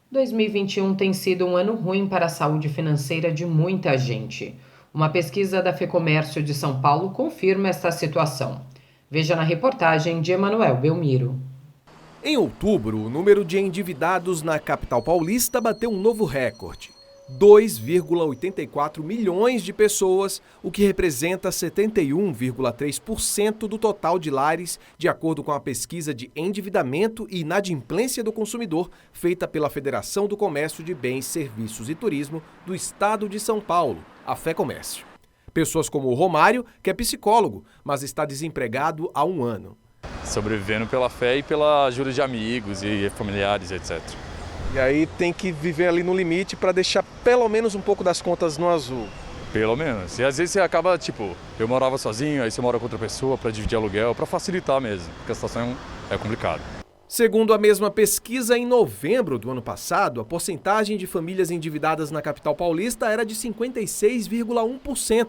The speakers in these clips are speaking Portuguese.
2021 tem sido um ano ruim para a saúde financeira de muita gente. Uma pesquisa da Fecomércio de São Paulo confirma esta situação. Veja na reportagem de Emanuel Belmiro. Em outubro, o número de endividados na capital paulista bateu um novo recorde. 2,84 milhões de pessoas, o que representa 71,3% do total de lares, de acordo com a pesquisa de endividamento e inadimplência do consumidor feita pela Federação do Comércio de Bens, Serviços e Turismo do Estado de São Paulo, a Fecomércio. Pessoas como o Romário, que é psicólogo, mas está desempregado há um ano. Sobrevivendo pela fé e pela ajuda de amigos e familiares, etc. E aí tem que viver ali no limite para deixar pelo menos um pouco das contas no azul. Pelo menos. E às vezes você acaba, eu morava sozinho, aí você mora com outra pessoa para dividir aluguel, para facilitar mesmo, porque a situação é complicada. Segundo a mesma pesquisa, em novembro do ano passado, a porcentagem de famílias endividadas na capital paulista era de 56,1%,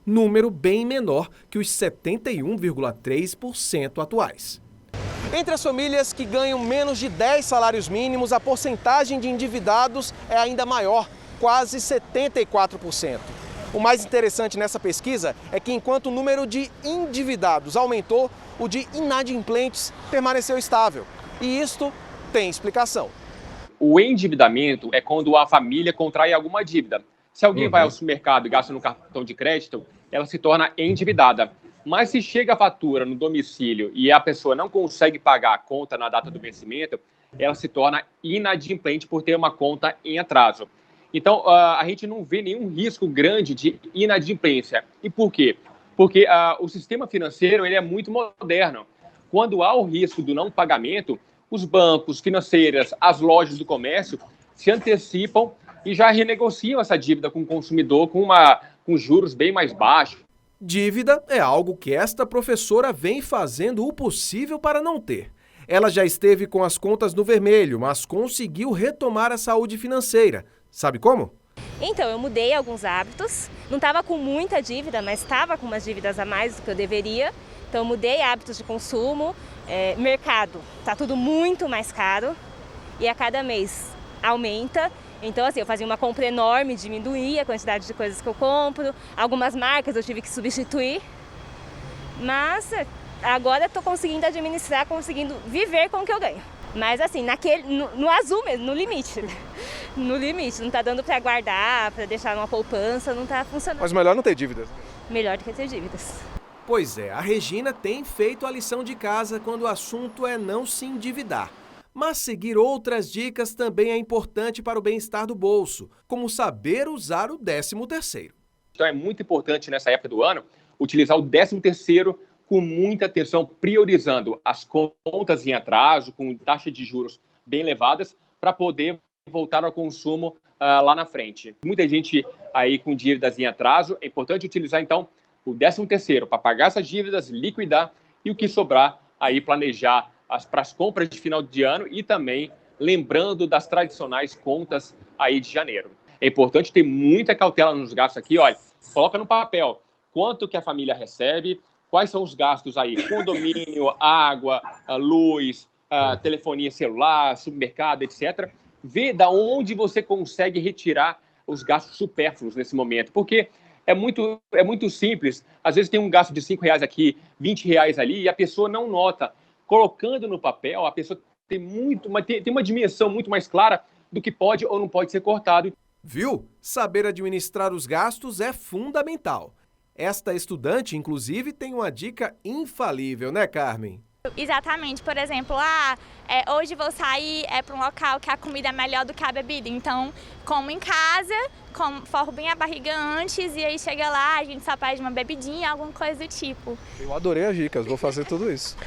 número bem menor que os 71,3% atuais. Entre as famílias que ganham menos de 10 salários mínimos, a porcentagem de endividados é ainda maior, quase 74%. O mais interessante nessa pesquisa é que enquanto o número de endividados aumentou, o de inadimplentes permaneceu estável. E isto tem explicação. O endividamento é quando a família contrai alguma dívida. Se alguém vai ao supermercado e gasta no cartão de crédito, ela se torna endividada. Mas se chega a fatura no domicílio e a pessoa não consegue pagar a conta na data do vencimento, ela se torna inadimplente por ter uma conta em atraso. Então, a gente não vê nenhum risco grande de inadimplência. E por quê? Porque o sistema financeiro ele é muito moderno. Quando há o risco do não pagamento, os bancos, financeiras, as lojas do comércio se antecipam e já renegociam essa dívida com o consumidor com juros bem mais baixos. Dívida é algo que esta professora vem fazendo o possível para não ter. Ela já esteve com as contas no vermelho, mas conseguiu retomar a saúde financeira. Sabe como? Então, eu mudei alguns hábitos. Não estava com muita dívida, mas estava com umas dívidas a mais do que eu deveria. Então, eu mudei hábitos de consumo. Mercado, está tudo muito mais caro e a cada mês aumenta. Então, assim, eu fazia uma compra enorme, diminuía a quantidade de coisas que eu compro. Algumas marcas eu tive que substituir. Mas agora estou conseguindo administrar, conseguindo viver com o que eu ganho. Mas assim, no azul mesmo, no limite. No limite, não está dando para guardar, para deixar numa poupança, não está funcionando. Mas melhor não ter dívidas. Melhor do que ter dívidas. Pois é, a Regina tem feito a lição de casa quando o assunto é não se endividar. Mas seguir outras dicas também é importante para o bem-estar do bolso, como saber usar o 13º. Então é muito importante nessa época do ano utilizar o 13º com muita atenção, priorizando as contas em atraso, com taxa de juros bem elevadas, para poder voltar ao consumo lá na frente. Muita gente aí com dívidas em atraso, é importante utilizar então o 13º para pagar essas dívidas, liquidar e o que sobrar aí planejar para as compras de final de ano e também lembrando das tradicionais contas aí de janeiro. É importante ter muita cautela nos gastos aqui, olha, coloca no papel quanto que a família recebe, quais são os gastos aí, condomínio, água, luz, telefonia celular, supermercado, etc. Vê da onde você consegue retirar os gastos supérfluos nesse momento, porque é muito simples, às vezes tem um gasto de R$5 aqui, R$20 ali e a pessoa não nota. Colocando no papel, a pessoa tem uma dimensão muito mais clara do que pode ou não pode ser cortado. Viu? Saber administrar os gastos é fundamental. Esta estudante, inclusive, tem uma dica infalível, né, Carmen? Exatamente, por exemplo, hoje vou sair para um local que a comida é melhor do que a bebida, então como em casa, forro bem a barriga antes e aí chega lá, a gente só pede uma bebidinha, alguma coisa do tipo. Eu adorei as dicas, vou fazer tudo isso.